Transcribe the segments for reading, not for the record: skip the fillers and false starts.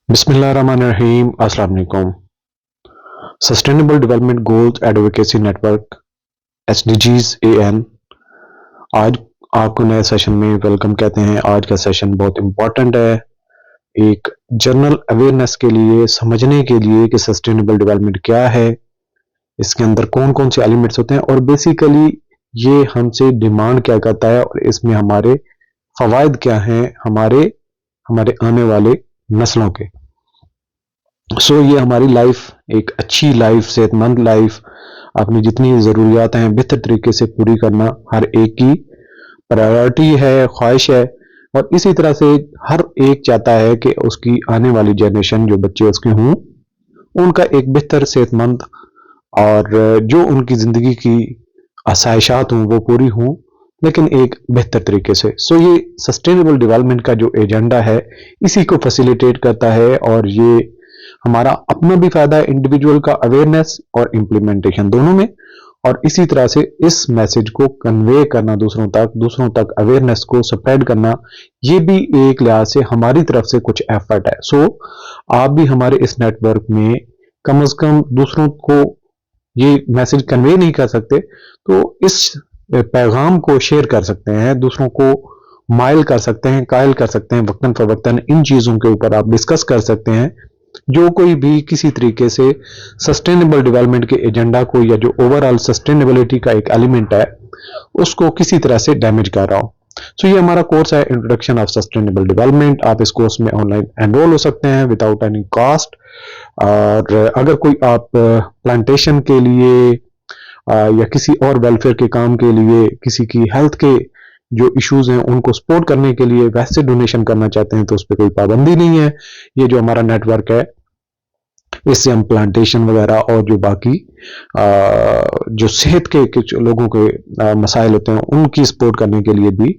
बिस्मिल्लाहिर्रहमानिर्रहीम। अस्सलाम वालेकुम। Sustainable development goals advocacy network SDGs AN आज आपको नए सेशन में वेलकम कहते हैं। आज का सेशन बहुत इंपॉर्टेंट है एक जनरल अवेयरनेस के लिए, समझने के लिए कि सस्टेनेबल डेवलपमेंट क्या है, इसके अंदर कौन कौन से एलिमेंट्स होते हैं और बेसिकली ये हमसे डिमांड क्या करता है और इसमें हमारे फवायद क्या हैं हमारे हमारे आने वाले नस्लों के। ये हमारी लाइफ, एक अच्छी लाइफ, सेहतमंद लाइफ, अपनी जितनी ज़रूरियात हैं बेहतर तरीके से पूरी करना हर एक की प्रायोरिटी है, ख्वाहिश है। और इसी तरह से हर एक चाहता है कि उसकी आने वाली जनरेशन, जो बच्चे उसके हों, उनका एक बेहतर, सेहतमंद और जो उनकी ज़िंदगी की आसाइशात हों वो पूरी हों, लेकिन एक बेहतर तरीके से। ये सस्टेनेबल डेवलपमेंट का जो एजेंडा है इसी को फैसिलिटेट करता है और ये हमारा अपना भी फायदा है, इंडिविजुअल का अवेयरनेस और इम्प्लीमेंटेशन दोनों में। और इसी तरह से इस मैसेज को कन्वे करना दूसरों तक अवेयरनेस को स्प्रेड करना, ये भी एक लिहाज से हमारी तरफ से कुछ एफर्ट है। आप भी हमारे इस नेटवर्क में कम से कम दूसरों को ये मैसेज कन्वे नहीं कर सकते तो इस पैगाम को शेयर कर सकते हैं, दूसरों को माइल कर सकते हैं, कायल कर सकते हैं। वक्तन फवक्तन इन चीज़ों के ऊपर आप डिस्कस कर सकते हैं। जो कोई भी किसी तरीके से सस्टेनेबल डेवलपमेंट के एजेंडा को या जो ओवरऑल सस्टेनेबिलिटी का एक एलिमेंट है उसको किसी तरह से डैमेज कर रहा हो। ये हमारा कोर्स है इंट्रोडक्शन ऑफ सस्टेनेबल डेवलपमेंट। आप इस कोर्स में ऑनलाइन एनरोल हो सकते हैं विदाउट एनी कॉस्ट। और अगर कोई आप प्लांटेशन के लिए या किसी और वेलफेयर के काम के लिए, किसी की हेल्थ के जो इश्यूज हैं उनको सपोर्ट करने के लिए वैसे डोनेशन करना चाहते हैं तो उस पर कोई पाबंदी नहीं है। ये जो हमारा नेटवर्क है इससे हम प्लांटेशन वगैरह और जो बाकी जो सेहत के कुछ लोगों के मसाइल होते हैं उनकी सपोर्ट करने के लिए भी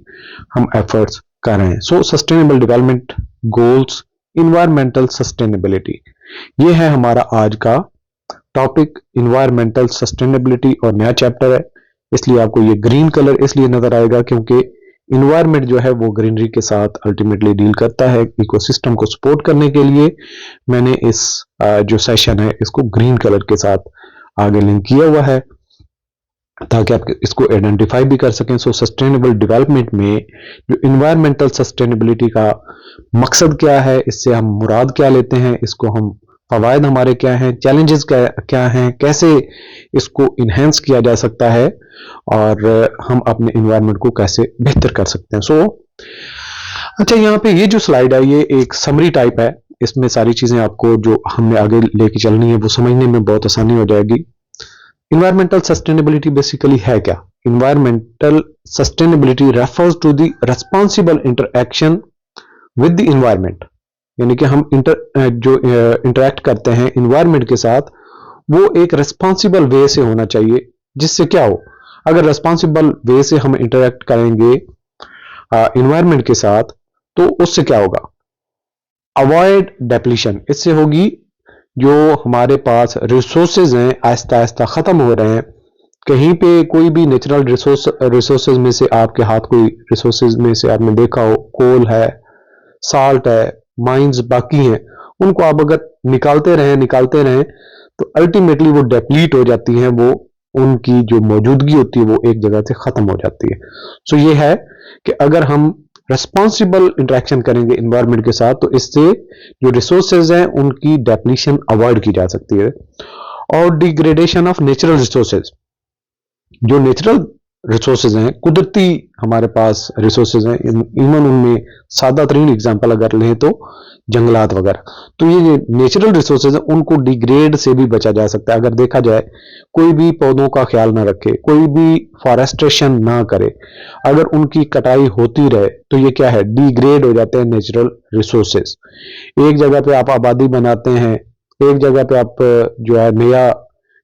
हम एफर्ट्स कर रहे हैं। Sustainable development goals, environmental sustainability, ये है हमारा आज का टॉपिक। इन्वायरमेंटल सस्टेनेबिलिटी और नया चैप्टर है, इसलिए आपको ये ग्रीन कलर इसलिए नजर आएगा क्योंकि इन्वायरमेंट जो है वो ग्रीनरी के साथ अल्टीमेटली डील करता है। इकोसिस्टम को सपोर्ट करने के लिए मैंने इस जो सेशन है इसको ग्रीन कलर के साथ आगे लिंक किया हुआ है ताकि आप इसको आइडेंटिफाई भी कर सकें। सस्टेनेबल डेवलपमेंट में जो इन्वायरमेंटल सस्टेनेबिलिटी का मकसद क्या है, इससे हम मुराद क्या लेते हैं, इसको हम फवायद हमारे क्या हैं, चैलेंजेस क्या हैं, कैसे इसको इन्हेंस किया जा सकता है और हम अपने इन्वायरमेंट को कैसे बेहतर कर सकते हैं। अच्छा, यहाँ पे ये जो स्लाइड है ये एक समरी टाइप है, इसमें सारी चीजें आपको जो हमने आगे लेके चलनी है वो समझने में बहुत आसानी हो जाएगी। इन्वायरमेंटल सस्टेनेबिलिटी बेसिकली है क्या? Environmental sustainability refers to the responsible interaction with the environment, यानी कि हम इंटरैक्ट करते हैं इन्वायरमेंट के साथ, वो एक रिस्पॉन्सिबल वे से होना चाहिए। जिससे क्या हो, अगर रिस्पॉन्सिबल वे से हम इंटरैक्ट करेंगे इन्वायरमेंट के साथ तो उससे क्या होगा? अवॉइड डेप्लीशन, इससे होगी जो हमारे पास रिसोर्सेज हैं आहिस्ता आहिस्ता खत्म हो रहे हैं। कहीं पे कोई भी नेचुरल रिसोर्सेज में से आपके हाथ कोई रिसोर्सेज में से आपने देखा हो, कोल है, साल्ट है, माइंस बाकी हैं, उनको आप अगर निकालते रहें तो अल्टीमेटली वो डेप्लीट हो जाती हैं, वो उनकी जो मौजूदगी होती है वो एक जगह से खत्म हो जाती है। ये है कि अगर हम रेस्पॉन्सिबल इंटरेक्शन करेंगे इन्वायरमेंट के साथ तो इससे जो रिसोर्सेज हैं उनकी डेप्लीशन अवॉइड की जा सकती है। और डिग्रेडेशन ऑफ नेचुरल रिसोर्सेज, जो नेचुरल रिसोर्सेज हैं, कुदरती हमारे पास रिसोर्सेज हैं, इवन उनमें सादा तरीन एग्जाम्पल अगर लें तो जंगलात वगैरह, तो ये नेचुरल रिसोर्सेज हैं उनको डिग्रेड से भी बचा जा सकता है। अगर देखा जाए कोई भी पौधों का ख्याल ना रखे, कोई भी फॉरेस्ट्रेशन ना करे, अगर उनकी कटाई होती रहे तो ये क्या है, डिग्रेड हो जाते हैं नेचुरल रिसोर्सेज। एक जगह पे आप आबादी बनाते हैं, एक जगह पे आप जो है नया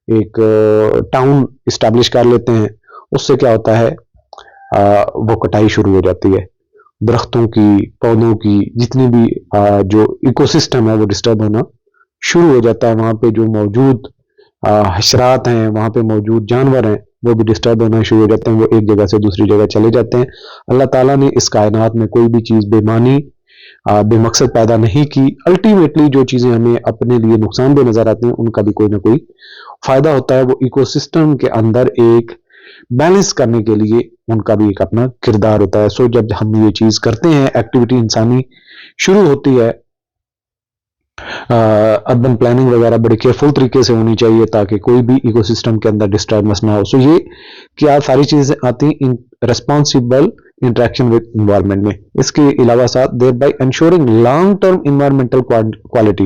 एक टाउन इस्टेब्लिश कर लेते हैं, उससे क्या होता है वो कटाई शुरू हो जाती है, दरख्तों की, पौधों की, जितनी भी जो इकोसिस्टम है वो डिस्टर्ब होना शुरू हो जाता है। वहां पे जो मौजूद हशरात हैं, वहां पे मौजूद जानवर हैं, वो भी डिस्टर्ब होना शुरू हो जाते हैं, वो एक जगह से दूसरी जगह चले जाते हैं। अल्लाह ताला ने इस कायनात में कोई भी चीज बेमानी बेमकसद पैदा नहीं की। अल्टीमेटली जो चीजें हमें अपने लिए नुकसानदेह नजर आती हैं उनका भी कोई ना कोई फायदा होता है। वो इकोसिस्टम के अंदर एक बैलेंस करने के लिए उनका भी एक अपना किरदार होता है। सो जब हम ये चीज करते हैं, एक्टिविटी इंसानी शुरू होती है, अर्बन प्लानिंग वगैरह बड़े केयरफुल तरीके से होनी चाहिए ताकि कोई भी इकोसिस्टम के अंदर डिस्टर्बेंस ना हो। सो ये क्या सारी चीजें आती हैं in responsible interaction with environment में। इसके अलावा साथ thereby ensuring long term environmental quality,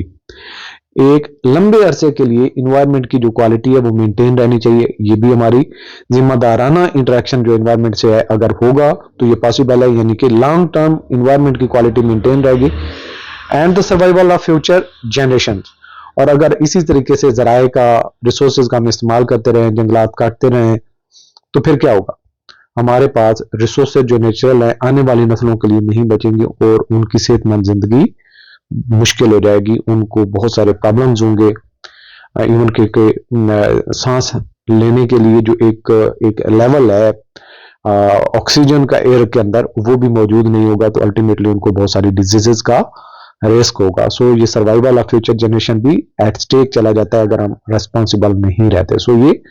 एक लंबे अरसे के लिए इन्वायरमेंट की जो क्वालिटी है वो मेंटेन रहनी चाहिए। ये भी हमारी जिम्मेदाराना इंटरेक्शन जो इन्वायरमेंट से है अगर होगा तो ये पॉसिबल है, यानी कि लॉन्ग टर्म इन्वायरमेंट की क्वालिटी मेंटेन रहेगी and the survival of future generation. और अगर इसी तरीके से जराए का रिसोर्सेज का हम इस्तेमाल करते रहें, जंगलात काटते रहें, तो फिर क्या होगा, हमारे पास रिसोर्सेज जो नेचुरल है आने वाली नस्लों के लिए नहीं बचेंगे और उनकी सेहतमंद जिंदगी मुश्किल हो जाएगी। उनको बहुत सारे प्रॉब्लम्स होंगे, इवन के सांस लेने के लिए जो एक लेवल है ऑक्सीजन का एयर के अंदर वो भी मौजूद नहीं होगा, तो अल्टीमेटली उनको बहुत सारी डिजीजेस का रिस्क होगा। सो ये सर्वाइवल ऑफ फ्यूचर जनरेशन भी एट स्टेक चला जाता है अगर हम रेस्पॉन्सिबल नहीं रहते। सो ये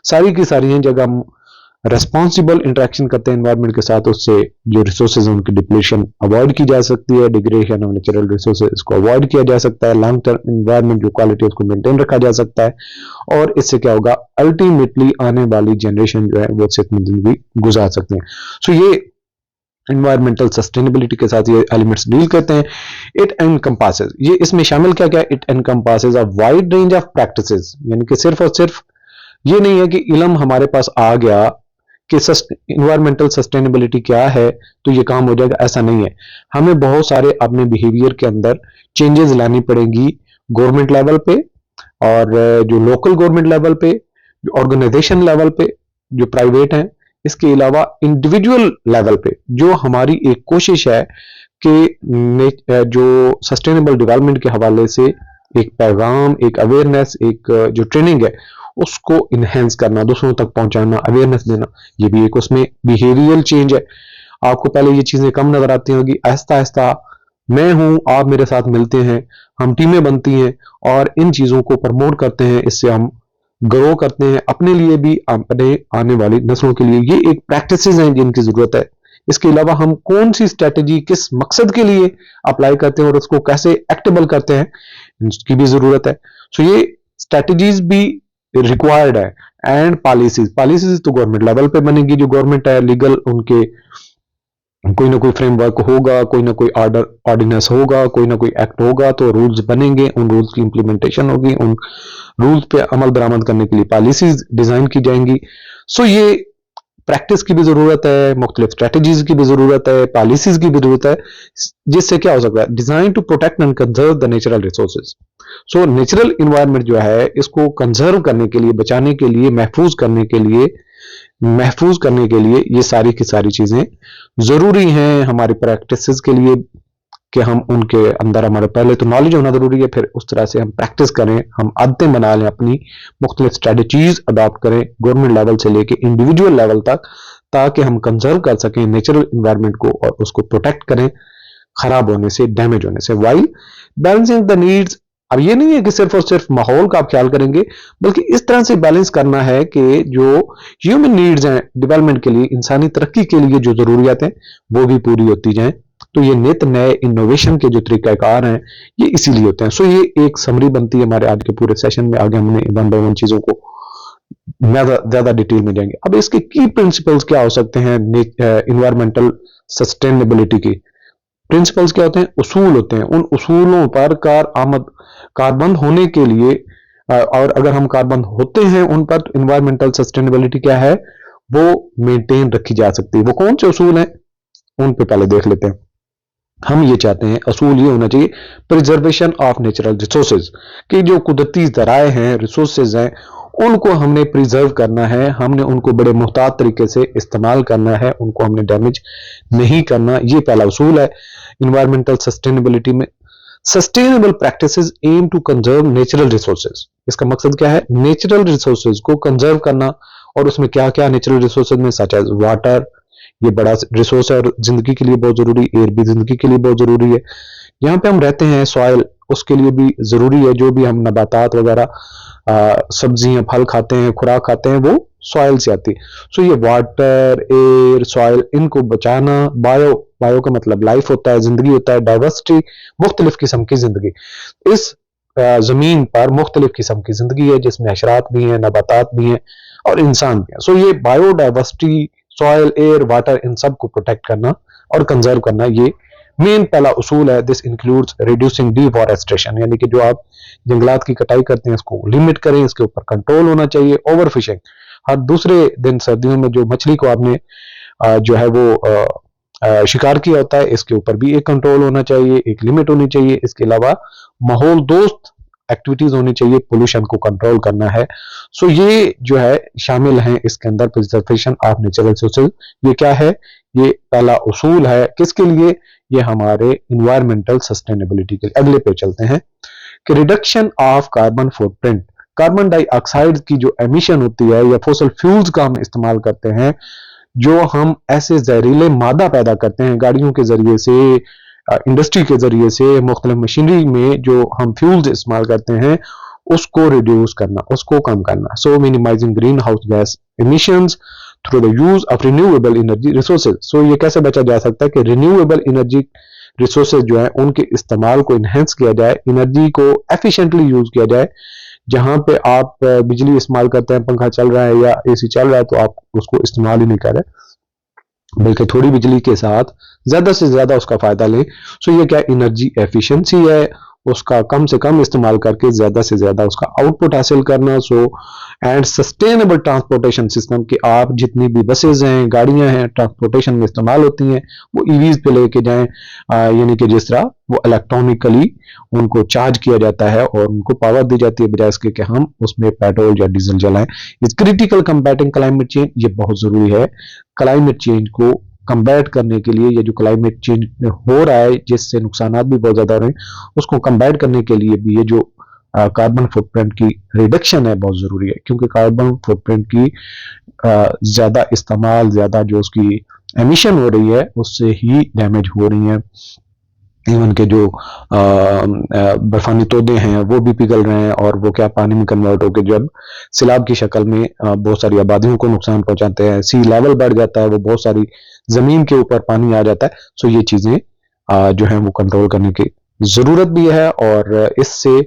सारी की सारी हैं, जब हम रेस्पॉन्सिबल इंटरेक्शन करते हैं एनवायरनमेंट के साथ, उससे जो रिसोर्सेज हैं उनकी डिप्लीशन अवॉइड की जा सकती है, डिग्रेडेशन ऑफ नेचुरल रिसोर्सेज को अवॉइड किया जा सकता है, लॉन्ग टर्म एनवायरनमेंट जो क्वालिटी है उसको मेंटेन रखा जा सकता है, और इससे क्या होगा, अल्टीमेटली आने वाली जनरेशन जो है वो सेहतमंद जिंदगी गुजार सकते हैं। सो ये इन्वायरमेंटल सस्टेनेबिलिटी के साथ ये एलिमेंट्स डील करते हैं। इट एनकम्पासेस, ये इसमें शामिल क्या क्या, it encompasses a wide range of practices, यानी कि सिर्फ और सिर्फ ये नहीं है कि इल्म हमारे पास आ गया कि इन्वायरमेंटल सस्टेनेबिलिटी क्या है तो ये काम हो जाएगा, ऐसा नहीं है। हमें बहुत सारे अपने बिहेवियर के अंदर चेंजेस लानी पड़ेंगी गवर्नमेंट लेवल पे, और जो लोकल गवर्नमेंट लेवल पे, जो ऑर्गेनाइजेशन लेवल पे, जो प्राइवेट हैं, इसके अलावा इंडिविजुअल लेवल पे जो हमारी एक कोशिश है कि जो सस्टेनेबल डेवलपमेंट के हवाले से एक पैगाम, एक अवेयरनेस, एक जो ट्रेनिंग है उसको इनहेंस करना, दूसरों तक पहुंचाना, अवेयरनेस देना, ये भी एक उसमें बिहेवियरल चेंज है। आपको पहले ये चीजें कम नजर आती होंगी, आहिस्ता आहिस्ता मैं हूं, आप मेरे साथ मिलते हैं, हम टीमें बनती हैं और इन चीजों को प्रमोट करते हैं, इससे हम ग्रो करते हैं अपने लिए भी, अपने आने वाली नस्लों के लिए। ये एक प्रैक्टिसेस हैं जिनकी जरूरत है। इसके अलावा हम कौन सी स्ट्रेटेजी किस मकसद के लिए अप्लाई करते हैं और उसको कैसे एक्टेबल करते हैं, इसकी भी जरूरत है। सो ये स्ट्रेटेजीज भी रिक्वायर्ड है, एंड पॉलिसीज तो गवर्नमेंट लेवल पे बनेगी, जो गवर्नमेंट है लीगल उनके कोई ना कोई फ्रेमवर्क होगा, कोई ना कोई ऑर्डिनेंस होगा, कोई ना कोई एक्ट होगा, तो रूल्स बनेंगे, उन रूल्स की इंप्लीमेंटेशन होगी, उन रूल्स पे अमल दरामद करने के लिए पॉलिसीज डिजाइन की जाएंगी। सो ये प्रैक्टिस की भी जरूरत है, मुख्तलिफ स्ट्रेटेजीज की भी जरूरत है, पॉलिसीज की भी जरूरत है, जिससे क्या हो सकता है, design to protect and conserve the natural resources. So natural environment जो है इसको कंजर्व करने के लिए, बचाने के लिए, महफूज करने के लिए ये सारी की सारी चीजें जरूरी हैं हमारी प्रैक्टिसेस के लिए, कि हम उनके अंदर, हमारे पहले तो नॉलेज होना जरूरी है, फिर उस तरह से हम प्रैक्टिस करें, हम आदतें बना लें, अपनी मुख्तलिफ स्ट्रेटजीज अडॉप्ट करें गवर्नमेंट लेवल से लेके इंडिविजुअल लेवल तक, ताकि हम कंजर्व कर सकें नेचुरल इन्वायरमेंट को और उसको प्रोटेक्ट करें खराब होने से, डैमेज होने से, वाइल बैलेंसिंग द नीड्स। अब ये नहीं है कि सिर्फ और सिर्फ माहौल का आप ख्याल करेंगे, बल्कि इस तरह से बैलेंस करना है कि जो ह्यूमन नीड्स हैं डेवलपमेंट के लिए, इंसानी तरक्की के लिए जो जरूरियात हैं वो भी पूरी होती जाएं। तो ये नित नए इनोवेशन के जो तरीकाकार हैं ये इसीलिए होते हैं। सो ये एक समरी बनती है हमारे आज के पूरे सेशन में। आगे हमने वन बाय वन चीजों को ज्यादा डिटेल में जाएंगे। अब इसके की प्रिंसिपल्स क्या हो सकते हैं इन्वायरमेंटल सस्टेनेबिलिटी के प्रिंसिपल्स क्या होते हैं, उसूल होते हैं। उन उसूलों पर कारबंद होने के लिए, और अगर हम कारबंद होते हैं उन पर, तो इन्वायरमेंटल सस्टेनेबिलिटी क्या है वो मेंटेन रखी जा सकती है। वो कौन से उसूल हैं उन पे पहले देख लेते हैं। हम ये चाहते हैं, असूल ये होना चाहिए, प्रिजर्वेशन ऑफ नेचुरल रिसोर्सेज, कि जो कुदरती जराए हैं, रिसोर्सेज हैं, उनको हमने प्रिजर्व करना है, हमने उनको बड़े मुहतात तरीके से इस्तेमाल करना है, उनको हमने डैमेज नहीं करना। ये पहला उसूल है इन्वायरमेंटल सस्टेनेबिलिटी में। Sustainable practices aim to conserve natural resources. इसका मकसद क्या है, नेचुरल रिसोर्सेज को कंजर्व करना, और उसमें क्या क्या नेचुरल रिसोर्सेज में, सच एज वाटर, ये बड़ा रिसोर्स है और जिंदगी के लिए बहुत जरूरी, एयर भी जिंदगी के लिए बहुत जरूरी है। यहाँ पे हम रहते हैं, सॉइल उसके लिए भी जरूरी है। जो भी हम नबातात वगैरह सब्जियां फल खाते हैं, खुराक खाते हैं, वो सॉइल से आती है। सो ये वाटर, एयर, सॉइल, इनको बचाना, बायो का मतलब लाइफ होता है, जिंदगी होता है, डाइवर्सिटी, मुख्तलिफ किस्म की जिंदगी। इस जमीन पर मुख्तलिफ किस्म की जिंदगी है जिसमें हशरात भी हैं, नबातात भी हैं और इंसान भी हैं। सो ये बायोडाइवर्सिटी, सॉइल, एयर, वाटर, इन सब को प्रोटेक्ट करना और कंजर्व करना, ये मेन पहला उसूल है। दिस इंक्लूड्स रिड्यूसिंग डिफॉरेस्टेशन, यानी कि जो आप जंगलात की कटाई करते हैं इसको लिमिट करें, इसके ऊपर कंट्रोल होना चाहिए। ओवर फिशिंग, हर दूसरे दिन सर्दियों में जो मछली को आपने जो है वो शिकार किया होता है, इसके ऊपर भी एक कंट्रोल होना चाहिए, एक लिमिट होनी चाहिए। इसके अलावा माहौल दोस्त एक्टिविटीज होनी चाहिए, पोल्यूशन को कंट्रोल करना है। सो ये जो है शामिल हैं इसके अंदर, प्रिजर्वेशन ऑफ नेचुरल रिसोर्सेज। ये क्या है? ये पहला उसूल है। किसके लिए? ये हमारे इन्वायरमेंटल सस्टेनेबिलिटी के लिए। अगले पे चलते हैं कि reduction of carbon footprint, carbon dioxide की जो एमिशन होती है या फॉसिल फ्यूल्स का हम इस्तेमाल करते हैं, जो हम ऐसे जहरीले मादा पैदा करते हैं गाड़ियों के जरिए से, इंडस्ट्री के जरिए से, मुख्तलिफ मशीनरी में जो हम फ्यूल्स इस्तेमाल करते हैं, उसको रिड्यूस करना, उसको कम करना। So minimising greenhouse gas emissions through the use of renewable energy resources. So ये कैसे बचा जा सकता है कि रिन्यूएबल एनर्जी रिसोर्सेज जो है उनके इस्तेमाल को इन्हेंस किया जाए, एनर्जी को एफिशिएंटली यूज किया जाए। जहां पे आप बिजली इस्तेमाल करते हैं, पंखा चल रहा है या एसी चल रहा है, तो आप उसको इस्तेमाल ही नहीं कर रहे, बल्कि थोड़ी बिजली के साथ ज्यादा से ज्यादा उसका फायदा लें। सो ये क्या एनर्जी एफिशिएंसी है, उसका कम से कम इस्तेमाल करके ज्यादा से ज्यादा उसका आउटपुट हासिल करना। So and sustainable transportation system, कि आप जितनी भी बसेज हैं, गाड़ियां हैं, ट्रांसपोर्टेशन में इस्तेमाल होती हैं, वो ईवीज पे लेके जाएं, यानी कि जिस तरह वो इलेक्ट्रॉनिकली उनको चार्ज किया जाता है और उनको पावर दी जाती है, बजाय इसके कि हम उसमें पेट्रोल या डीजल जलाएं। इस क्रिटिकल कंबैटिंग क्लाइमेट चेंज, ये बहुत जरूरी है। क्लाइमेट चेंज को कंबैट करने के लिए, ये जो क्लाइमेट चेंज हो रहा है जिससे नुकसानात भी बहुत ज्यादा हो रहे हैं, उसको कंबैट करने के लिए भी ये जो कार्बन फुटप्रिंट की रिडक्शन है बहुत जरूरी है। क्योंकि कार्बन फुटप्रिंट की ज्यादा इस्तेमाल, ज्यादा जो उसकी एमिशन हो रही है, उससे ही डैमेज हो रही है। इवन के जो बर्फानी तोदे हैं वो भी पिघल रहे हैं और वो क्या पानी में कन्वर्ट होकर जब सैलाब की शक्ल में बहुत सारी आबादियों को नुकसान पहुंचाते हैं। सी लेवल बढ़ जाता है, वो बहुत सारी जमीन के ऊपर पानी आ जाता है। सो ये चीजें जो है वो कंट्रोल करने की जरूरत भी है। और इससे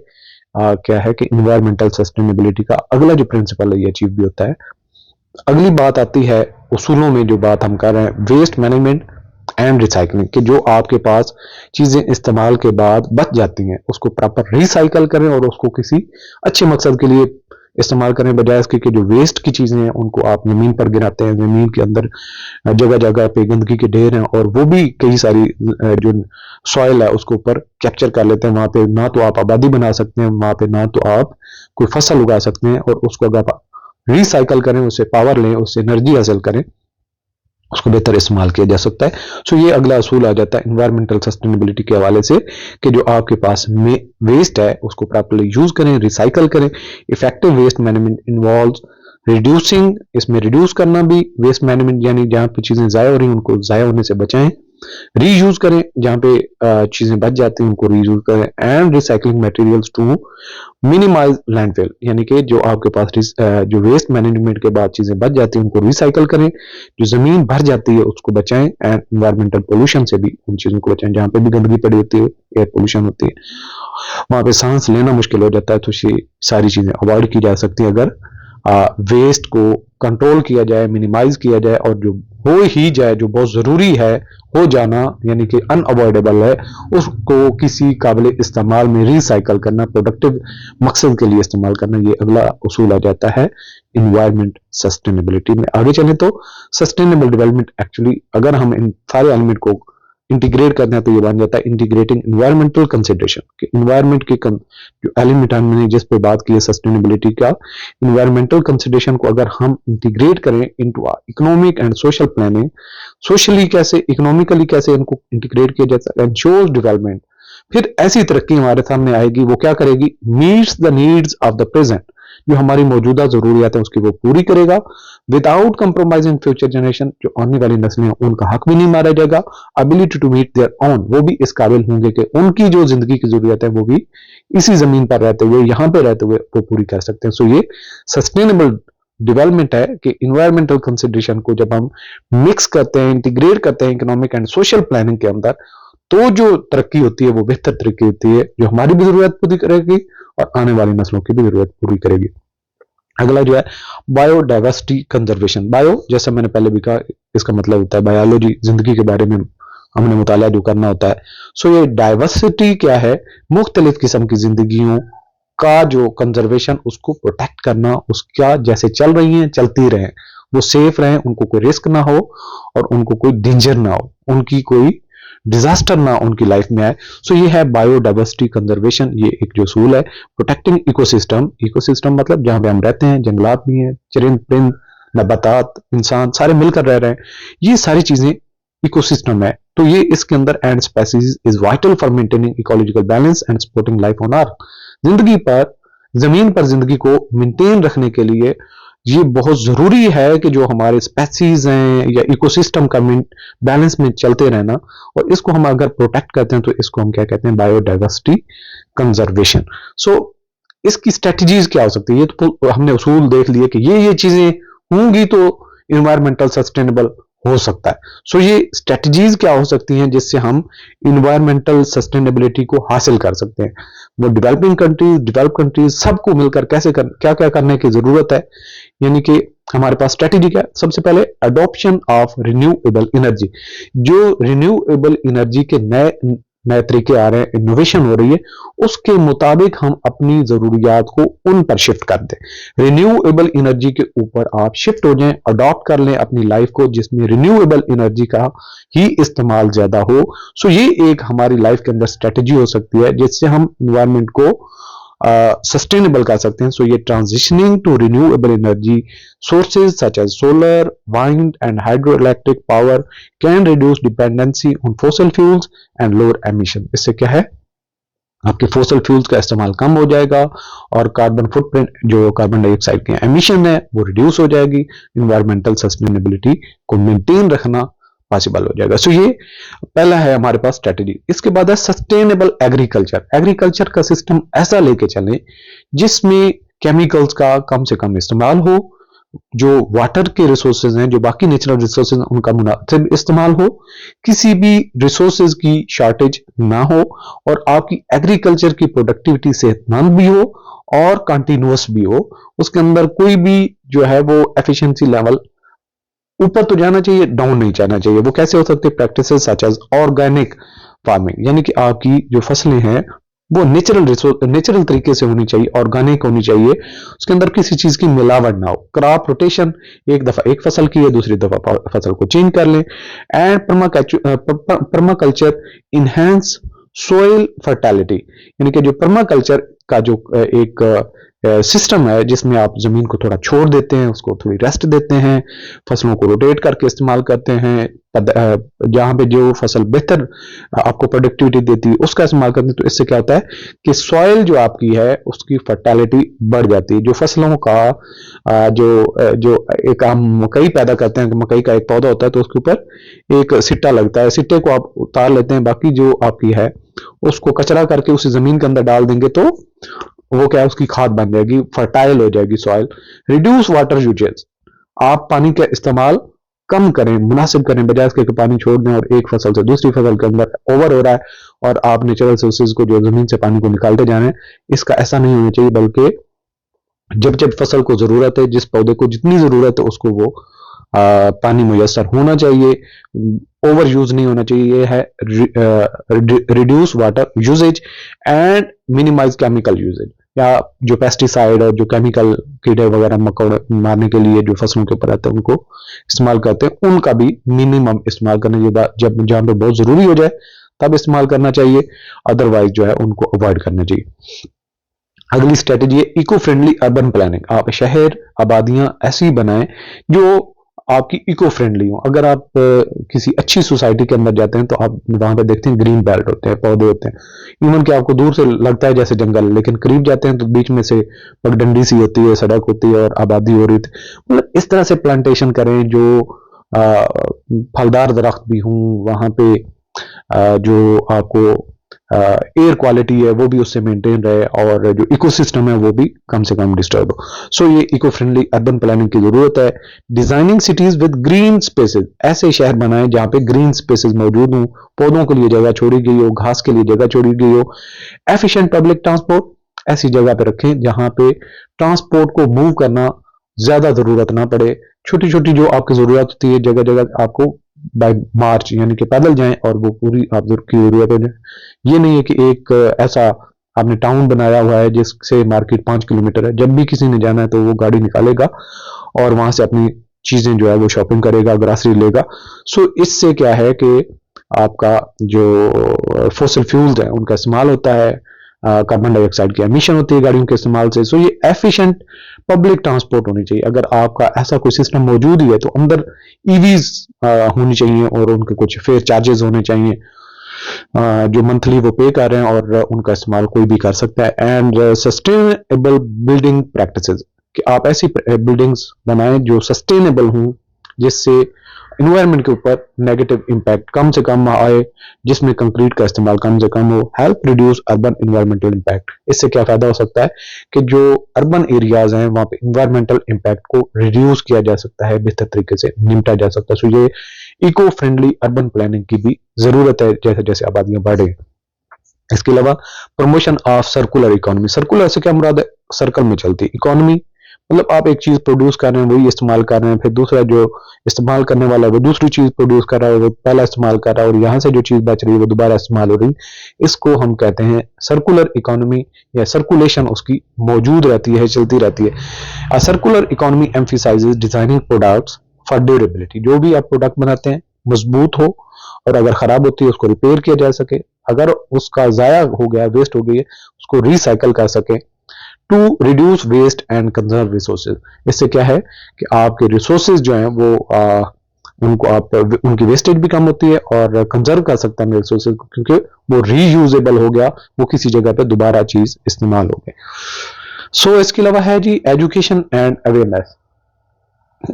क्या है कि इन्वायरमेंटल सस्टेनेबिलिटी का अगला जो प्रिंसिपल है ये अचीव भी होता है। अगली बात आती है उसूलों में, जो बात हम कर रहे हैं, वेस्ट मैनेजमेंट एंड रिसाइकलिंग, कि जो आपके पास चीजें इस्तेमाल के बाद बच जाती हैं उसको प्रॉपर रिसाइकल करें और उसको किसी अच्छे मकसद के लिए इस्तेमाल करें, बजाय इसके कि जो वेस्ट की चीजें हैं उनको आप जमीन पर गिराते हैं। जमीन के अंदर जगह जगह पे गंदगी के ढेर हैं और वो भी कई सारी जो सॉइल है उसके ऊपर कैप्चर कर लेते हैं। वहां पे ना तो आप आबादी बना सकते हैं, वहां पे ना तो आप कोई फसल उगा सकते हैं। और उसको अगर आप रिसाइकल करें, उससे पावर लें, उससे एनर्जी हासिल करें, उसको बेहतर इस्तेमाल किया जा सकता है। सो ये अगला असूल आ जाता है इन्वायरमेंटल सस्टेनेबिलिटी के हवाले से, कि जो आपके पास में वेस्ट है उसको प्रॉपर्ली यूज करें, रिसाइकल करें। Effective waste management involves reducing, इसमें रिड्यूस करना भी वेस्ट मैनेजमेंट, यानी जहां पे चीजें जाया हो रही हैं उनको जाया होने से बचाएं। रीयूज करें, जहां पे चीजें बच जाती हैं उनको रीयूज करें। And recycling materials to minimize landfill, यानी कि जो आपके पास जो वेस्ट मैनेजमेंट के बाद चीजें बच जाती हैं उनको रिसाइकल करें। जो जमीन भर जाती है उसको बचाएं। एंड एनवायरमेंटल पोल्यूशन से भी उन चीजों को बचाएं। जहां पे भी गंदगी पड़ी होती है, एयर पोल्यूशन होती है, वहां पे सांस लेना मुश्किल हो जाता है। तो ये सारी चीजें अवॉइड की जा सकती है अगर वेस्ट को कंट्रोल किया जाए, मिनिमाइज किया जाए। और जो हो ही जाए, जो बहुत जरूरी है हो जाना, यानी कि अनअवॉइडेबल है, उसको किसी काबिल इस्तेमाल में रिसाइकल करना, प्रोडक्टिव मकसद के लिए इस्तेमाल करना, ये अगला उसूल आ जाता है इन्वायरमेंट सस्टेनेबिलिटी में। आगे चले तो सस्टेनेबल डेवलपमेंट, एक्चुअली अगर हम इन सारे एलिमेंट को इंटीग्रेट करते हैं तो ये बन जाता है इंटीग्रेटिंग इन्वायरमेंटल कंसिडरेशन। कि इन्वायरमेंट की जो एलिमेंट हमने जिस पे बात की है सस्टेनेबिलिटी का, इन्वायरमेंटल कंसिडरेशन को अगर हम इंटीग्रेट करें into economic and social planning, socially कैसे, इकोनॉमिकली कैसे इनको इंटीग्रेट किया जा सकता है, एंश्योर्स डेवलपमेंट, फिर ऐसी तरक्की हमारे सामने आएगी। वो क्या करेगी? Meets the needs of the present, जो हमारी मौजूदा जरूरियात है उसकी वो पूरी करेगा, विदाउट कंप्रोमाइजिंग फ्यूचर जनरेशन, जो आने वाली नस्लें हैं उनका हक भी नहीं मारा जाएगा, ability to meet their own, वो भी इस काबिल होंगे कि उनकी जो जिंदगी की जरूरत है वो भी इसी जमीन पर रहते हुए, यहाँ पे रहते हुए वो पूरी कर सकते हैं। सो ये सस्टेनेबल डेवलपमेंट है कि इन्वायरमेंटल कंसिडरेशन को जब हम मिक्स करते हैं, इंटीग्रेट करते हैं इकोनॉमिक एंड सोशल प्लानिंग के अंदर, तो जो तरक्की होती है वो बेहतर तरक्की होती है, जो हमारी भी जरूरत पूरी करेगी और आने वाली नस्लों की भी जरूरत पूरी करेगी। अगला जो है बायोडाइवर्सिटी कंजर्वेशन। बायो, जैसा मैंने पहले भी कहा, इसका मतलब होता है बायोलॉजी, जिंदगी के बारे में हमने मुताला जो करना होता है। सो ये डाइवर्सिटी क्या है, मुख्तलिफ किस्म की जिंदगियों का जो कंजर्वेशन, उसको प्रोटेक्ट करना, उसका जैसे चल रही हैं चलती रहें, वो सेफ रहें, उनको कोई रिस्क ना हो और उनको कोई डेंजर ना हो, उनकी कोई डिजास्टर ना उनकी लाइफ में आए। सो ये है बायोडाइवर्सिटी कंजर्वेशन, ये एक जो असूल है। प्रोटेक्टिंग इकोसिस्टम, इकोसिस्टम मतलब जहां पे हम रहते हैं, जंगलात भी हैं, चरिंद परिंद नबातात इंसान सारे मिलकर रह रहे हैं, ये सारी चीजें इकोसिस्टम है। तो ये इसके अंदर and species is vital for maintaining ecological balance and supporting life on earth. जिंदगी पर, जमीन पर जिंदगी को मेंटेन रखने के लिए ये बहुत जरूरी है कि जो हमारे स्पेसीज हैं या इकोसिस्टम का बैलेंस में चलते रहना, और इसको हम अगर प्रोटेक्ट करते हैं तो इसको हम क्या कहते हैं, बायोडाइवर्सिटी कंजर्वेशन। सो इसकी स्ट्रेटजीज क्या हो सकती है, ये तो हमने उसूल देख लिए कि ये चीजें होंगी तो इन्वायरमेंटल सस्टेनेबल हो सकता है। सो ये स्ट्रेटजीज क्या हो सकती हैं जिससे हम इन्वायरमेंटल सस्टेनेबिलिटी को हासिल कर सकते हैं। वो डेवलपिंग कंट्रीज, डेवलप कंट्रीज, सबको मिलकर क्या क्या करने की जरूरत है, यानी कि हमारे पास स्ट्रेटेजी क्या है। सबसे पहले अडॉप्शन ऑफ रिन्यूएबल एनर्जी, जो रिन्यूएबल एनर्जी के नए नए तरीके आ रहे हैं, इनोवेशन हो रही है, उसके मुताबिक हम अपनी जरूरियात को उन पर शिफ्ट कर दें। रिन्यूएबल एनर्जी के ऊपर आप शिफ्ट हो जाएं, अडॉप्ट कर लें अपनी लाइफ को जिसमें रिन्यूएबल एनर्जी का ही इस्तेमाल ज्यादा हो। सो ये एक हमारी लाइफ के अंदर स्ट्रेटेजी हो सकती है जिससे हम इन्वायरमेंट को सस्टेनेबल कर सकते हैं। सो ये transitioning to renewable energy sources such as solar, wind and hydroelectric power can reduce dependency on fossil fuels and lower emission। इससे क्या है, आपके फोसल फ्यूल्स का इस्तेमाल कम हो जाएगा और कार्बन फुटप्रिंट, जो कार्बन डाइऑक्साइड की एमिशन है वो रिड्यूस हो जाएगी, इन्वायरमेंटल सस्टेनेबिलिटी को मेंटेन रखना पॉसिबल हो जाएगा। सो ये पहला है हमारे पास स्ट्रेटेजी। इसके बाद है सस्टेनेबल एग्रीकल्चर। एग्रीकल्चर का सिस्टम ऐसा लेके चलें जिसमें केमिकल्स का कम से कम इस्तेमाल हो, जो वाटर के रिसोर्सेज हैं, जो बाकी नेचुरल रिसोर्सेज हैं, उनका मुनासिब इस्तेमाल हो, किसी भी रिसोर्सेज की शॉर्टेज ना हो, और आपकी एग्रीकल्चर की प्रोडक्टिविटी सेहतमंद भी हो और कंटिन्यूअस भी हो। उसके अंदर कोई भी जो है वो एफिशिएंसी लेवल ऊपर तो जाना चाहिए, डाउन नहीं जाना चाहिए। वो कैसे हो सकते हैं, practices such as organic farming, यानी कि आपकी जो फसलें हैं वो नेचुरल तरीके से होनी चाहिए, ऑर्गेनिक होनी चाहिए, उसके अंदर किसी चीज की मिलावट ना हो। क्रॉप रोटेशन, एक दफा एक फसल की है, दूसरी दफा फसल को चेंज कर लें। And permaculture enhance soil fertility, यानी कि जो पर्माकल्चर का जो एक सिस्टम है जिसमें आप जमीन को थोड़ा छोड़ देते हैं, उसको थोड़ी रेस्ट देते हैं, फसलों को रोटेट करके इस्तेमाल करते हैं, जहां पे जो फसल बेहतर आपको प्रोडक्टिविटी देती है उसका इस्तेमाल करते हैं। तो इससे क्या होता है कि सॉइल जो आपकी है उसकी फर्टिलिटी बढ़ जाती है। जो फसलों का जो एक हम मकई पैदा करते हैं, मकई का एक पौधा होता है तो उसके ऊपर एक सिट्टा लगता है, सिट्टे को आप उतार लेते हैं, बाकी जो आपकी है उसको कचरा करके उसी जमीन के अंदर डाल देंगे तो वो क्या है, उसकी खाद बन जाएगी, फर्टाइल हो जाएगी सॉइल। रिड्यूस वाटर यूजेज, आप पानी का इस्तेमाल कम करें, मुनासिब करें, बजाय इसके कि पानी छोड़ दें और एक फसल से दूसरी फसल के अंदर ओवर हो रहा है और आप नेचुरल रिसोर्सेज को, जो जमीन से पानी को निकालते जा रहे हैं। इसका ऐसा नहीं होना चाहिए, बल्कि जब जब फसल को जरूरत है, जिस पौधे को जितनी जरूरत है उसको वो पानी मुयसर होना चाहिए, ओवर यूज नहीं होना चाहिए। ये है reduce water usage and minimize chemical usage, या जो पेस्टिसाइड और जो केमिकल कीड़े वगैरह मकोड़े मारने के लिए जो फसलों के ऊपर आते हैं उनको इस्तेमाल करते हैं, उनका भी मिनिमम इस्तेमाल करने के बाद जब जहां पे बहुत जरूरी हो जाए तब इस्तेमाल करना चाहिए, अदरवाइज जो है उनको अवॉइड करना चाहिए। अगली स्ट्रेटेजी है इको फ्रेंडली अर्बन प्लानिंग। आप शहर आबादियां ऐसी बनाएं जो आपकी इको फ्रेंडली हो। अगर आप किसी अच्छी सोसाइटी के अंदर जाते हैं तो आप वहां पे देखते हैं ग्रीन बेल्ट होते हैं, पौधे होते हैं। इवन कि आपको दूर से लगता है जैसे जंगल है, लेकिन करीब जाते हैं तो बीच में से पगडंडी सी होती है, सड़क होती है और आबादी हो रही थी। मतलब इस तरह से प्लांटेशन करें जो फलदार दरख्त भी हों, वहां पे जो आपको एयर क्वालिटी है वो भी उससे मेंटेन रहे और जो इकोसिस्टम है वो भी कम से कम डिस्टर्ब हो। सो ये इको फ्रेंडली अर्बन प्लानिंग की जरूरत है। Designing cities with green spaces, ऐसे शहर बनाएं जहां पे ग्रीन स्पेसेस मौजूद हों, पौधों के लिए जगह छोड़ी गई हो, घास के लिए जगह छोड़ी गई हो। एफिशिएंट पब्लिक ट्रांसपोर्ट, ऐसी जगह पे रखें जहां पे ट्रांसपोर्ट को मूव करना ज्यादा जरूरत ना पड़े। छोटी छोटी जो आपकी जरूरत होती है जगह जगह आपको बाय मार्च यानी कि पैदल जाएं और वो पूरी आप की जरूरत हो जाए। ये नहीं है कि एक ऐसा आपने टाउन बनाया हुआ है जिससे मार्केट 5 किलोमीटर है, जब भी किसी ने जाना है तो वो गाड़ी निकालेगा और वहां से अपनी चीजें जो है वो शॉपिंग करेगा, ग्रासरी लेगा। सो इससे क्या है कि आपका जो फॉसिल फ्यूल्स है उनका इस्तेमाल होता है, कार्बन डाइऑक्साइड की एमिशन होती है गाड़ियों के इस्तेमाल से। सो ये एफिशिएंट पब्लिक ट्रांसपोर्ट होनी चाहिए। अगर आपका ऐसा कोई सिस्टम मौजूद ही है तो अंदर ईवीज होनी चाहिए और उनके कुछ फेयर चार्जेस होने चाहिए जो मंथली वो पे कर रहे हैं और उनका इस्तेमाल कोई भी कर सकता है। एंड सस्टेनेबल बिल्डिंग प्रैक्टिसेस, कि आप ऐसी बिल्डिंग्स बनाएं जो सस्टेनेबल हों, जिससे इन्वायरमेंट के ऊपर नेगेटिव इंपैक्ट कम से कम आए, जिसमें कंक्रीट का इस्तेमाल कम से कम हो। Help reduce urban environmental impact, इससे क्या फायदा हो सकता है कि जो अर्बन एरियाज हैं वहां पे इन्वायरमेंटल इंपैक्ट को रिड्यूस किया जा सकता है, बेहतर तरीके से निपटा जा सकता है। सो ये इको फ्रेंडली अर्बन प्लानिंग की भी जरूरत है जैसे जैसे आबादियां बढ़ रही। इसके अलावा promotion of circular economy, circular से क्या मुराद है, सर्कल में चलती इकोनॉमी। मतलब आप एक चीज प्रोड्यूस कर रहे हैं वही इस्तेमाल कर रहे हैं, फिर दूसरा जो इस्तेमाल करने वाला है वो दूसरी चीज प्रोड्यूस कर रहा है, वो पहला इस्तेमाल कर रहा है और यहाँ से जो चीज बच रही है वो दोबारा इस्तेमाल हो रही है। इसको हम कहते हैं सर्कुलर इकोनॉमी, या सर्कुलेशन उसकी मौजूद रहती है, चलती रहती है। Circular economy emphasises designing products for durability, जो भी आप प्रोडक्ट बनाते हैं मजबूत हो और अगर खराब होती है उसको रिपेयर किया जा सके, अगर उसका जाया हो गया, वेस्ट हो गई है, उसको रिसाइकल कर सके। To reduce waste and conserve resources, इससे क्या है कि आपके रिसोर्सेज जो हैं वो उनको आप उनकी वेस्टेज भी कम होती है और कंजर्व कर सकते हैं रिसोर्सेज को, क्योंकि वो रीयूजेबल हो गया, वो किसी जगह पे दोबारा चीज इस्तेमाल हो गई। सो इसके अलावा है जी एजुकेशन एंड अवेयरनेस,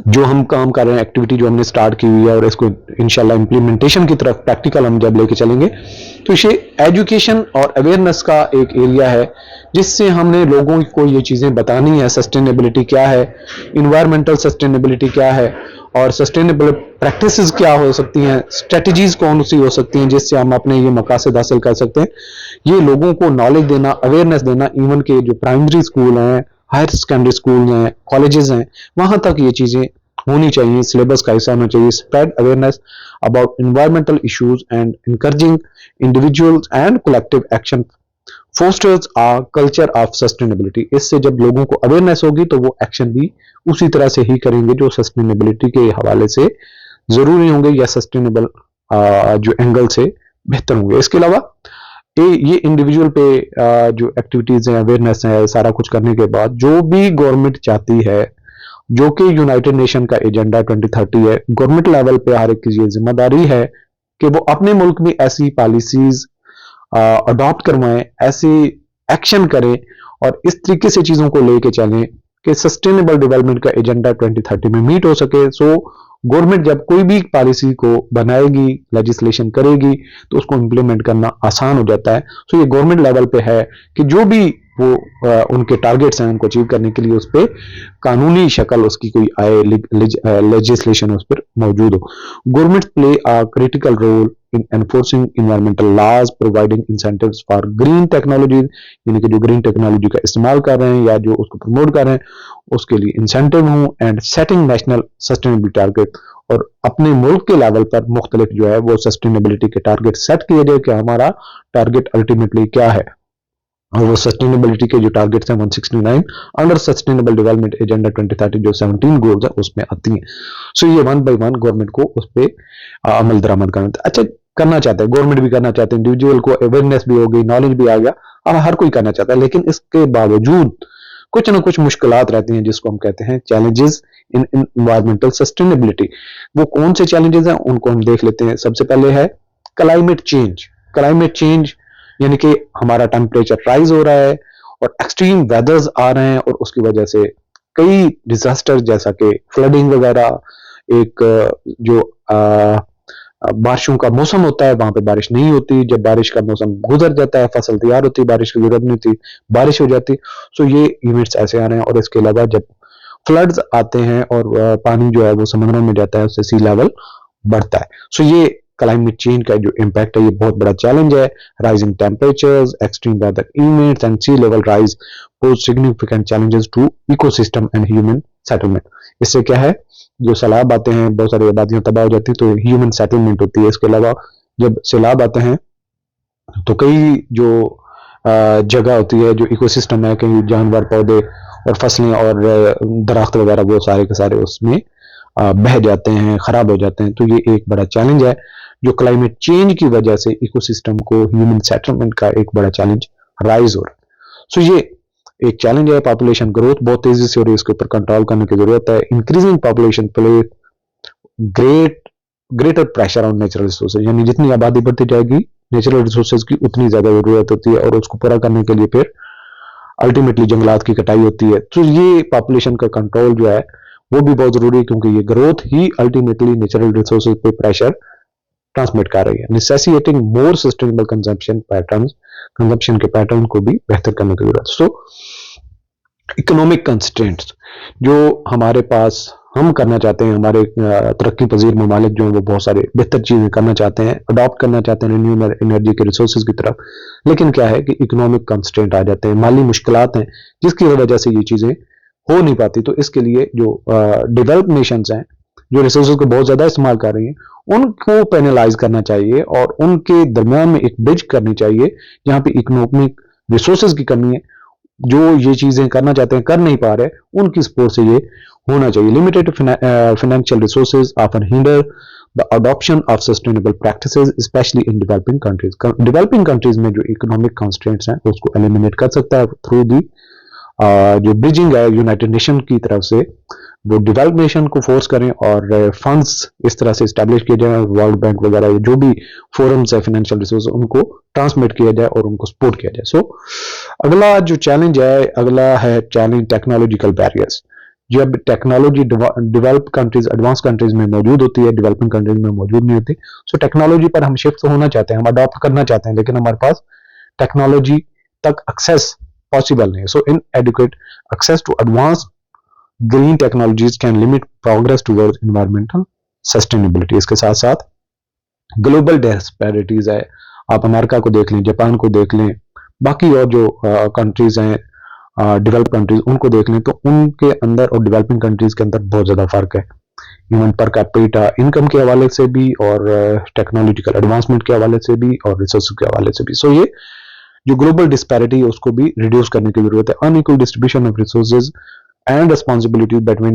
जो हम काम कर रहे हैं, एक्टिविटी जो हमने स्टार्ट की हुई है और इसको इंशाल्लाह इंप्लीमेंटेशन की तरफ प्रैक्टिकल हम जब लेके चलेंगे तो ये एजुकेशन और अवेयरनेस का एक एरिया है जिससे हमने लोगों को ये चीजें बतानी है। सस्टेनेबिलिटी क्या है, इन्वायरमेंटल सस्टेनेबिलिटी क्या है और सस्टेनेबल प्रैक्टिसेस क्या हो सकती हैं, स्ट्रेटजीज कौन सी हो सकती हैं जिससे हम अपने ये मकासद हासिल कर सकते हैं। ये लोगों को नॉलेज देना, अवेयरनेस देना, इवन के जो प्राइमरी स्कूल हैं, हायर सेकेंडरी स्कूल हैं, कॉलेजेस हैं, वहां तक ये चीजें होनी चाहिए, सिलेबस का हिस्सा होना चाहिए। Spread awareness about environmental issues and encouraging individuals and collective action fosters a culture of sustainability, इससे जब लोगों को अवेयरनेस होगी तो वो एक्शन भी उसी तरह से ही करेंगे जो सस्टेनेबिलिटी के हवाले से जरूरी होंगे या सस्टेनेबल जो एंगल से बेहतर होंगे। इसके अलावा ये इंडिविजुअल पे जो एक्टिविटीज हैं, अवेयरनेस है, सारा कुछ करने के बाद जो भी गवर्नमेंट चाहती है, जो कि यूनाइटेड नेशन का एजेंडा 2030 है, गवर्नमेंट लेवल पे हर एक की जिम्मेदारी है कि वो अपने मुल्क में ऐसी पॉलिसीज अडॉप्ट करवाएं, ऐसी एक्शन करें और इस तरीके से चीजों को लेके चलें कि सस्टेनेबल डेवलपमेंट का एजेंडा 2030 में मीट हो सके। सो गवर्नमेंट जब कोई भी पॉलिसी को बनाएगी, लेजिस्लेशन करेगी, तो उसको इंप्लीमेंट करना आसान हो जाता है। सो ये गवर्नमेंट लेवल पे है कि जो भी वो उनके टारगेट्स हैं उनको अचीव करने के लिए उस पर कानूनी शक्ल उसकी कोई आए, लेजिस्लेशन उस पर मौजूद हो। Government play a critical role in enforcing environmental laws, providing incentives for green technology, यानी कि जो ग्रीन टेक्नोलॉजी का इस्तेमाल कर रहे हैं या जो उसको प्रमोट कर रहे हैं उसके लिए इंसेंटिव हों। And setting national sustainability target, और अपने मुल्क के लेवल पर मुख्तलिफ जो है वो सस्टेनेबिलिटी के टारगेट सेट किए जाए कि हमारा टारगेट अल्टीमेटली क्या है। और वो सस्टेनेबिलिटी के जो टारगेट्स हैं 169 अंडर सस्टेनेबल डेवलपमेंट एजेंडा 2030 जो 17 गोल्स है उसमें आती हैं। सो ये 1 by 1 गवर्नमेंट को उस पर अमल दरामद करना, अच्छा करना चाहता है, गवर्नमेंट भी करना चाहते हैं, इंडिविजुअल को अवेयरनेस भी हो गई, नॉलेज भी आ गया, अब हर कोई करना चाहता है, लेकिन इसके बावजूद कुछ ना कुछ मुश्किलात रहती हैं जिसको हम कहते हैं चैलेंजेस इन इन्वायरमेंटल सस्टेनेबिलिटी। वो कौन से चैलेंजेस हैं उनको हम देख लेते हैं। सबसे पहले है क्लाइमेट चेंज। क्लाइमेट चेंज यानी कि हमारा टेम्परेचर राइज हो रहा है और एक्सट्रीम वेदर्स आ रहे हैं और उसकी वजह से कई डिजास्टर जैसा कि फ्लडिंग वगैरह, एक जो बारिशों का मौसम होता है वहां पे बारिश नहीं होती, जब बारिश का मौसम गुजर जाता है फसल तैयार होती है, बारिश की जरूरत नहीं होती, बारिश हो जाती। सो ये इवेंट्स ऐसे आ रहे हैं। और इसके अलावा जब फ्लड्स आते हैं और पानी जो है वो समुद्रों में जाता है, उससे सी लेवल बढ़ता है। सो ये क्लाइमेट चेंज का जो इम्पैक्ट है ये बहुत बड़ा चैलेंज है। Rising temperatures, extreme weather events and sea level rise pose significant challenges to ecosystem and human settlement. इससे क्या है, जो सैलाब आते हैं, बहुत सारी आबादियां तबाह हो जाती है, तो ह्यूमन सेटलमेंट होती है। इसके अलावा जब सैलाब आते हैं तो कई जो जगह होती है, जो इकोसिस्टम है, कई जानवर, पौधे और फसलें और दरख्त वगैरह वो सारे के सारे उसमें बह जाते हैं, खराब हो जाते हैं। तो ये एक बड़ा चैलेंज है जो क्लाइमेट चेंज की वजह से इकोसिस्टम को, ह्यूमन सेटलमेंट का एक बड़ा चैलेंज राइज हो रहा है। सो ये एक चैलेंज है। पॉपुलेशन ग्रोथ बहुत तेजी से हो रही है, इसके ऊपर कंट्रोल करने की जरूरत है। Increasing population play greater pressure on natural resources, यानी जितनी आबादी बढ़ती जाएगी नेचुरल रिसोर्सेज की उतनी ज्यादा जरूरत होती है और उसको पूरा करने के लिए फिर अल्टीमेटली जंगलात की कटाई होती है। तो ये पॉपुलेशन का कंट्रोल जो है वो भी बहुत जरूरी है, क्योंकि ये ग्रोथ ही अल्टीमेटली नेचुरल रिसोर्सेज पे प्रेशर ट्रांसमिट कर रही है। Necessitating more sustainable consumption patterns, consumption के पैटर्न को भी बेहतर करने की जरूरत है। सो इकोनॉमिक कंस्ट्रेंट्स जो हमारे पास हम करना चाहते हैं, हमारे तरक्की पजीर ममालिक जो है वो बहुत सारे बेहतर चीजें करना चाहते हैं, अडॉप्ट करना चाहते हैं रिन्यूएबल एनर्जी के रिसोर्सेज की तरफ, लेकिन क्या है कि इकोनॉमिक कंस्ट्रेंट आ जाते हैं, माली मुश्किलात हैं जिसकी वजह से ये चीजें हो नहीं पाती। तो इसके लिए जो डेवलप नेशंस हैं, जो रिसोर्सेज को बहुत ज्यादा इस्तेमाल कर रही हैं, उनको पेनलाइज करना चाहिए और उनके दरमियान में एक ब्रिज करनी चाहिए जहां पे इकोनॉमिक रिसोर्सेज की कमी है। जो ये चीजें करना चाहते हैं कर नहीं पा रहे, उनकी सपोर्ट से ये होना चाहिए। Limited financial resources often hinder the adoption of sustainable practices specially in developing countries. Developing countries में जो इकोनॉमिक कंस्ट्रेंट्स हैं उसको एलिमिनेट कर सकता है थ्रू दी जो ब्रिजिंग है यूनाइटेड नेशन की तरफ से, वो डेवलप नेशन को फोर्स करें और फंड्स इस तरह से इस्टेब्लिश किए जाए, वर्ल्ड बैंक वगैरह जो भी फोरम्स है फाइनेंशियल रिसोर्स उनको ट्रांसमिट किया जाए और उनको सपोर्ट किया जाए। सो अगला जो चैलेंज है, अगला है चैलेंज टेक्नोलॉजिकल बैरियर्स। जब technology develop countries, advance countries में मौजूद होती है, डेवलपिंग कंट्रीज में मौजूद नहीं होती। सो टेक्नोलॉजी पर हम शिफ्ट होना चाहते हैं, हम अडॉप्ट करना चाहते हैं, लेकिन हमारे पास टेक्नोलॉजी तक एक्सेस पॉसिबल नहीं है। So inadequate access to advance green technologies can limit progress towards environmental sustainability. इसके साथ साथ ग्लोबल डिस्पैरिटीज है, आप अमेरिका को देख लें, जापान को देख लें, बाकी और जो कंट्रीज हैं डेवलप कंट्रीज उनको देख लें, तो उनके अंदर और डेवलपिंग कंट्रीज के अंदर बहुत ज्यादा फर्क है, इवन पर कैपिटा इनकम के हवाले से भी और टेक्नोलॉजिकल एडवांसमेंट के हवाले से भी और रिसोर्स के हवाले से भी। सो ये जो ग्लोबल डिस्पैरिटी है उसको भी रिड्यूस करने की जरूरत है। Unequal distribution of resources and responsibility between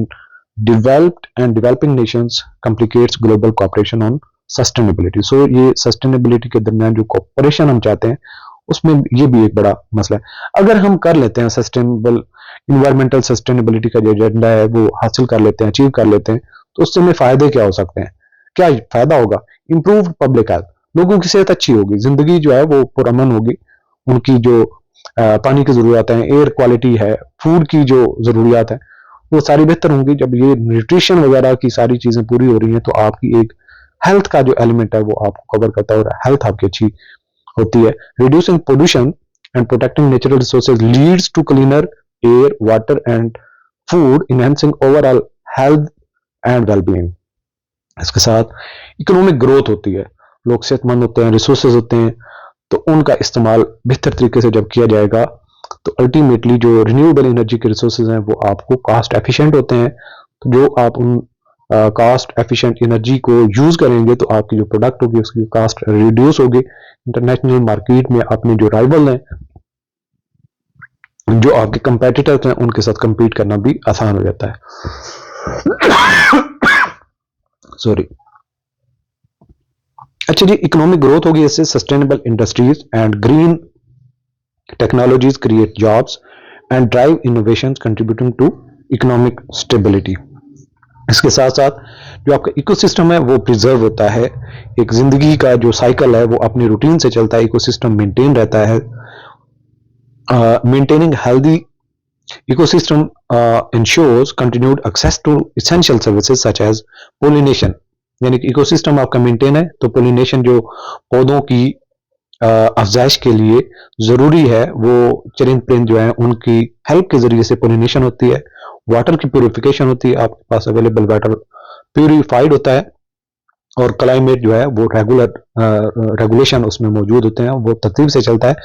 developed and developing nations complicates global cooperation on sustainability. So ये sustainability के दरमियान जो cooperation हम चाहते हैं उसमें ये भी एक बड़ा मसला है। अगर हम कर लेते हैं सस्टेनेबल इन्वायरमेंटल सस्टेनेबिलिटी का जो एजेंडा है वो हासिल कर लेते हैं, अचीव कर लेते हैं, तो उससे हमें फायदे क्या हो सकते हैं? क्या फायदा होगा? इम्प्रूव पब्लिक हेल्थ, लोगों की सेहत अच्छी होगी, जिंदगी जो है वो पुरअमन होगी, उनकी जो पानी की जरूरत है, एयर क्वालिटी है, फूड की जो जरूरियात है वो सारी बेहतर होंगी। जब ये न्यूट्रिशन वगैरह की सारी चीजें पूरी हो रही हैं तो आपकी एक हेल्थ का जो एलिमेंट है वो आपको कवर करता है और हेल्थ आपकी अच्छी होती है। Reducing pollution and protecting natural resources leads to cleaner air, water and food, enhancing overall health and wellbeing. इसके साथ इकोनॉमिक ग्रोथ होती है, लोग सेहतमंद होते हैं, रिसोर्सेज होते हैं, तो उनका इस्तेमाल बेहतर तरीके से जब किया जाएगा तो अल्टीमेटली जो रिन्यूएबल एनर्जी के रिसोर्सेज हैं वो आपको कास्ट एफिशिएंट होते हैं। तो जो आप उन कास्ट एफिशिएंट एनर्जी को यूज करेंगे तो आपकी जो प्रोडक्ट होगी उसकी कास्ट रिड्यूस होगी। इंटरनेशनल मार्केट में अपने जो राइवल हैं, जो आपके कंपेटिटर्स हैं, उनके साथ कंपीट करना भी आसान हो जाता है। सॉरी। अच्छा जी, इकोनॉमिक ग्रोथ होगी, इससे sustainable industries and green technologies create jobs and drive innovations contributing to economic stability. इसके साथ साथ जो आपका इकोसिस्टम है वो प्रिजर्व होता है, एक जिंदगी का जो साइकिल है वो अपनी रूटीन से चलता है, इकोसिस्टम मेंटेन रहता है। Maintaining healthy ecosystem ensures continued access to essential services such as pollination, यानी कि इकोसिस्टम आपका मेंटेन है तो पोलिनेशन जो पौधों की अफजाइश के लिए जरूरी है वो चरिंद परिंद जो है उनकी हेल्प के जरिए से पोलिनेशन होती है। वाटर की प्यूरिफिकेशन होती है, आपके पास अवेलेबल वाटर प्यूरिफाइड होता है, और क्लाइमेट जो है वो रेगुलेशन उसमें मौजूद होते हैं, वो तरतीब से चलता है।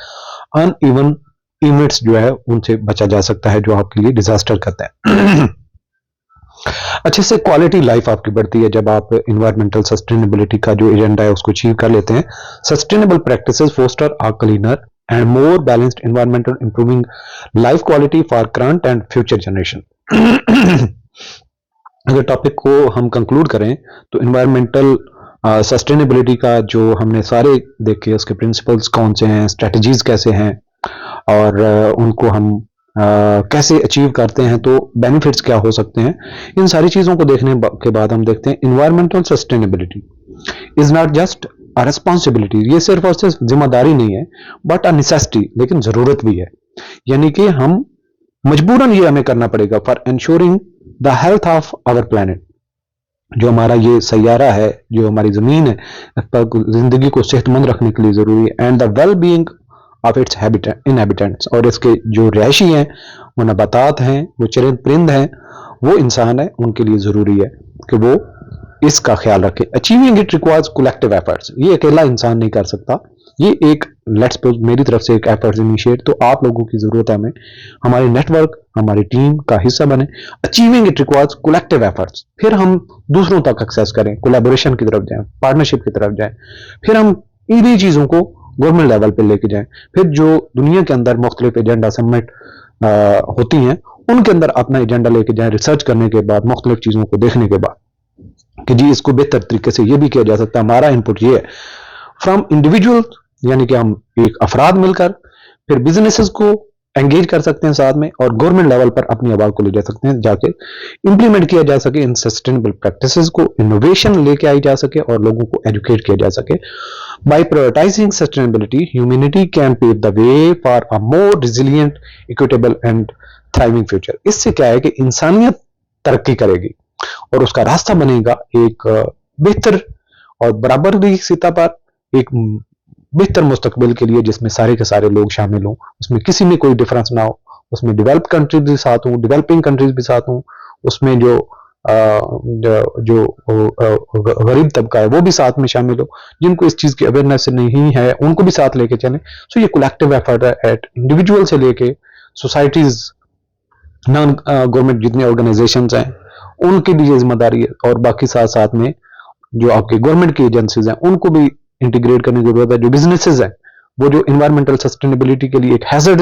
अनइवन इवेंट्स जो है उनसे बचा जा सकता है जो आपके लिए डिजास्टर करते हैं। अच्छे से क्वालिटी लाइफ आपकी बढ़ती है जब आप इन्वायरमेंटल सस्टेनेबिलिटी का जो एजेंडा है उसको अचीव कर लेते हैं। Sustainable practices foster a cleaner and more balanced environmental improving life quality for current and future generation. अगर टॉपिक को हम कंक्लूड करें तो इन्वायरमेंटल सस्टेनेबिलिटी का जो हमने सारे देखे उसके प्रिंसिपल्स कौन से हैं, स्ट्रेटजीज कैसे हैं, और उनको हम कैसे अचीव करते हैं, तो बेनिफिट्स क्या हो सकते हैं, इन सारी चीजों को देखने के बाद हम देखते हैं environmental sustainability is not just a responsibility, ये सिर्फ और सिर्फ जिम्मेदारी नहीं है बट अ नेसेसिटी, लेकिन जरूरत भी है। यानी कि हम मजबूरन ये हमें करना पड़ेगा for ensuring the health of our planet, जो हमारा ये सैयारा है, जो हमारी जमीन है, जिंदगी को सेहतमंद रखने के लिए जरूरी है, and the well being of its inhabitants, और इसके जो रहायशी हैं वो नबातात हैं, वो चरिंद परिंद हैं, वो इंसान है, उनके लिए जरूरी है कि वो इसका ख्याल रखें। Achieving it requires collective efforts, ये अकेला इंसान नहीं कर सकता, ये एक लेट्स सपोज मेरी तरफ से एक एफर्ट्स इनिशिएट, तो आप लोगों की जरूरत है, हमें हमारी नेटवर्क हमारी टीम का हिस्सा बने। Achieving it requires collective efforts, फिर हम दूसरों तक एक्सेस करें, कोलैबोरेशन की तरफ जाएं, पार्टनरशिप की तरफ जाएं, फिर हम इन्हीं चीजों को गवर्नमेंट लेवल पे लेके जाएं, फिर जो दुनिया के अंदर मुख्तलिफ एजेंडा सबमिट होती हैं उनके अंदर अपना एजेंडा लेके जाएं, रिसर्च करने के बाद, मुख्तलिफ चीजों को देखने के बाद कि जी इसको बेहतर तरीके से ये भी किया जा सकता है, हमारा इनपुट ये है। फ्रॉम इंडिविजुअल, यानी कि हम एक अफराद मिलकर फिर बिजनेसेस को एंगेज कर सकते हैं साथ में, और गवर्नमेंट लेवल पर अपनी आवाज को ले जा सकते हैं, जाके इंप्लीमेंट किया जा सके इन सस्टेनेबल प्रैक्टिसेस को, इनोवेशन लेके आई जा सके और लोगों को एजुकेट किया जा सके। By prioritising sustainability humanity can pave the way for a more resilient, equitable and thriving future. इससे क्या है कि इंसानियत तरक्की करेगी और उसका रास्ता बनेगा एक बेहतर और बराबरी की सतह पर एक बेहतर मुस्तकबिल के लिए, जिसमें सारे के सारे लोग शामिल हों, उसमें किसी में कोई डिफरेंस ना हो, उसमें डेवलप्ड कंट्रीज भी साथ हों, डेवलपिंग कंट्रीज भी साथ हों, उसमें जो गरीब तबका है वो भी साथ में शामिल हो, जिनको इस चीज की अवेयरनेस नहीं है उनको भी साथ लेके चलें। सो ये कलेक्टिव एफर्ट है, एट इंडिविजुअल से लेके सोसाइटीज, नॉन गवर्नमेंट जितने ऑर्गेनाइजेशन हैं उनकी भी ये जिम्मेदारी है, और बाकी साथ साथ में जो आपके गवर्नमेंट की एजेंसीज हैं उनको भी इंटीग्रेट करने की जरूरत है। जो बिजनेसेस हैं वो जो इन्वायरमेंटल सस्टेनेबिलिटी के लिए एक हैजर्ड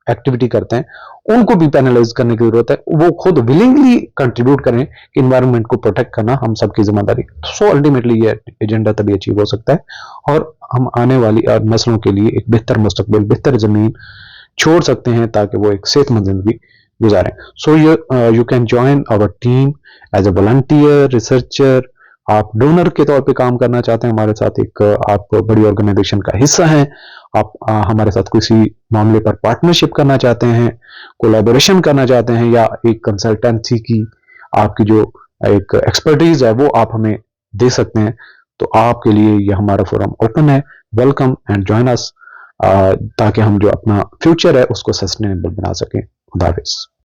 एक्टिविटी करते हैं उनको भी पैनलाइज करने की जरूरत है, वो खुद विलिंगली कंट्रीब्यूट करें कि इन्वायरमेंट को प्रोटेक्ट करना हम सबकी जिम्मेदारी। सो अल्टीमेटली ये एजेंडा तभी अचीव हो सकता है और हम आने वाली नस्लों के लिए एक बेहतर मुस्तकबिल, बेहतर जमीन छोड़ सकते हैं ताकि वो एक सेहतमंद जिंदगी गुजारें। So you can join our team as a volunteer, researcher, आप डोनर के तौर पे काम करना चाहते हैं हमारे साथ, एक आप बड़ी ऑर्गेनाइजेशन का हिस्सा हैं, आप हमारे साथ किसी मामले पर पार्टनरशिप करना चाहते हैं, कोलैबोरेशन करना चाहते हैं, या एक कंसल्टेंसी की आपकी जो एक एक्सपर्टीज है वो आप हमें दे सकते हैं, तो आपके लिए ये हमारा फोरम ओपन है। वेलकम एंड ज्वाइन अस, ताकि हम जो अपना फ्यूचर है उसको सस्टेनेबल बना सकें। खुदा हाफिज़।